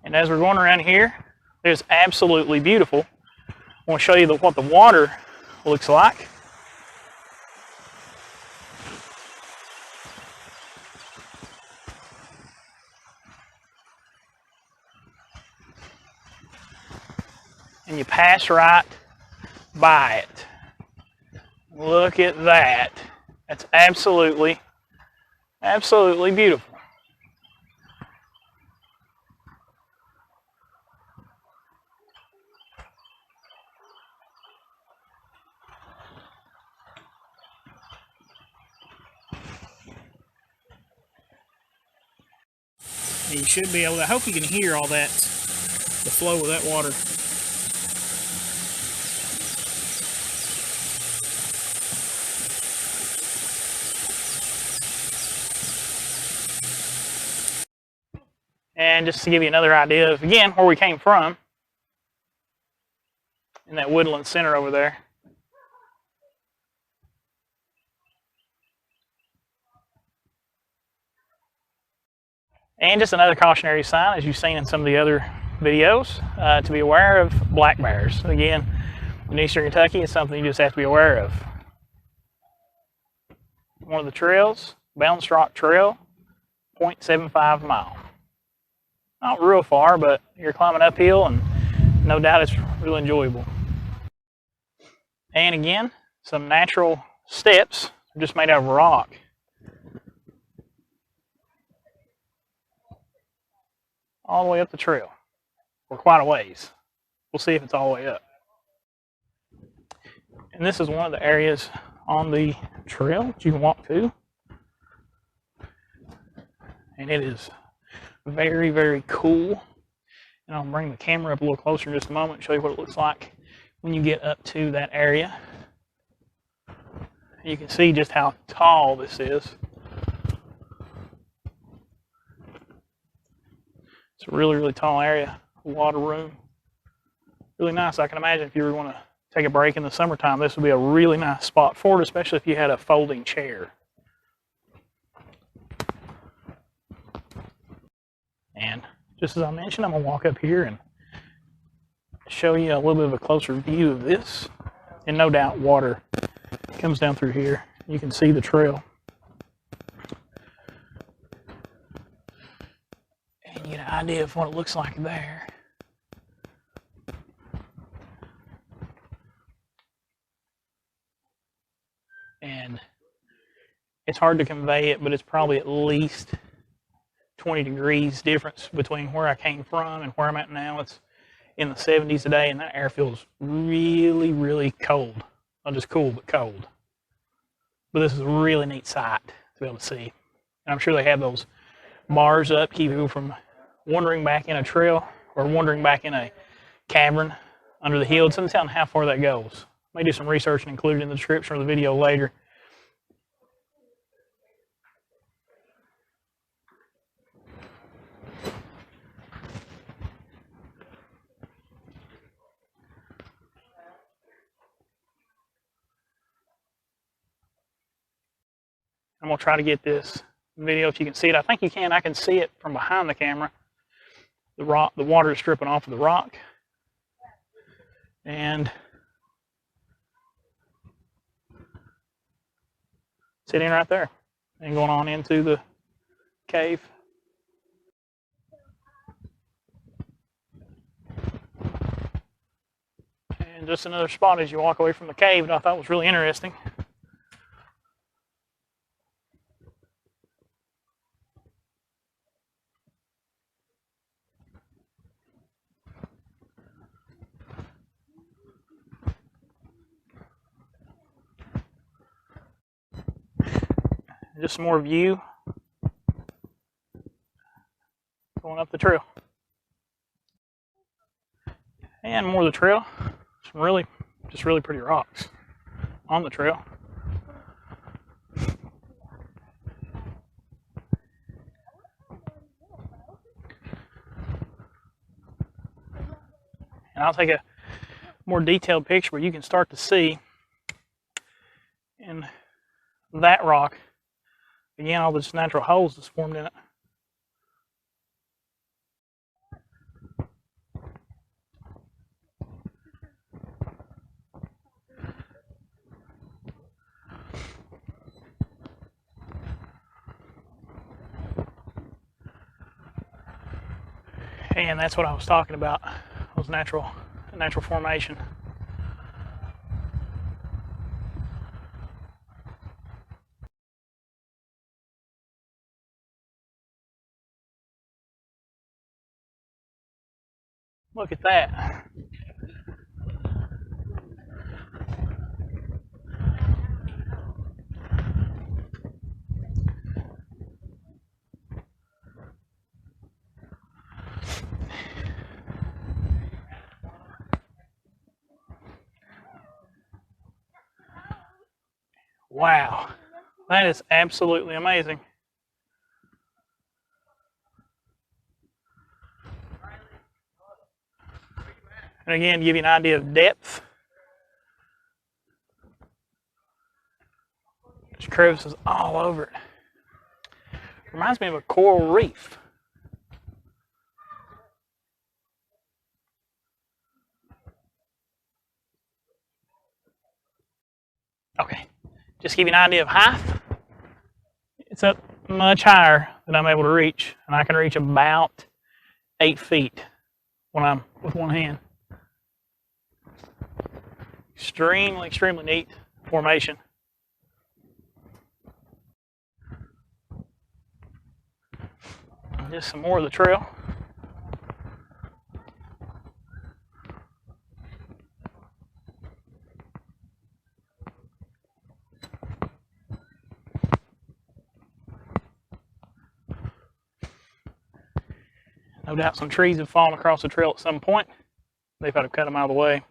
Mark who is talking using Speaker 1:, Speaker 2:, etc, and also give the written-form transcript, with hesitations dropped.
Speaker 1: And as we're going around here, it's absolutely beautiful. I want to show you what the water looks like. And you pass right by it. Look at that. That's absolutely beautiful. And you should be able to, I hope you can hear all that, the flow of that water. And just to give you another idea of, again, where we came from, in that woodland center over there. And just another cautionary sign, as you've seen in some of the other videos, to be aware of black bears. Again, in eastern Kentucky, it's something you just have to be aware of. One of the trails, Balanced Rock Trail, 0.75 mile. Not real far, but you're climbing uphill, and no doubt it's really enjoyable. And again, some natural steps just made out of rock. All the way up the trail, for quite a ways. We'll see if it's all the way up. And this is one of the areas on the trail that you can walk to. And it is very, very cool. And I'll bring the camera up a little closer in just a moment and show you what it looks like when you get up to that area. You can see just how tall this is. It's a really, really tall area, a lot of room. Really nice. I can imagine if you were going to take a break in the summertime, this would be a really nice spot for it, especially if you had a folding chair. And just as I mentioned, I'm going to walk up here and show you a little bit of a closer view of this. And no doubt water comes down through here. You can see the trail. And you get an idea of what it looks like there. And it's hard to convey it, but it's probably at least 20 degrees difference between where I came from and where I'm at now. It's in the 70s today, and that air feels really, really cold. Not just cool, but cold. But this is a really neat sight to be able to see. And I'm sure they have those bars up, keep people from wandering back in a trail or wandering back in a cavern under the hill. It doesn't tell how far that goes. May do some research and include it in the description of the video later. I'm going to try to get this video if you can see it. I think you can. I can see it from behind the camera. The water is dripping off of the rock. And sitting right there and going on into the cave. And just another spot as you walk away from the cave that I thought was really interesting. Just some more view going up the trail. And more of the trail. Some really pretty rocks on the trail. And I'll take a more detailed picture where you can start to see in that rock, again, all this natural holes that's formed in it. And that's what I was talking about, was natural formation. Look at that. Wow, that is absolutely amazing. And again, give you an idea of depth. There's crevices all over it. Reminds me of a coral reef. Okay, just give you an idea of height. It's up much higher than I'm able to reach, and I can reach about 8 feet when I'm with one hand. Extremely neat formation. Just some more of the trail. No doubt some trees have fallen across the trail at some point. They've had to cut them out of the way.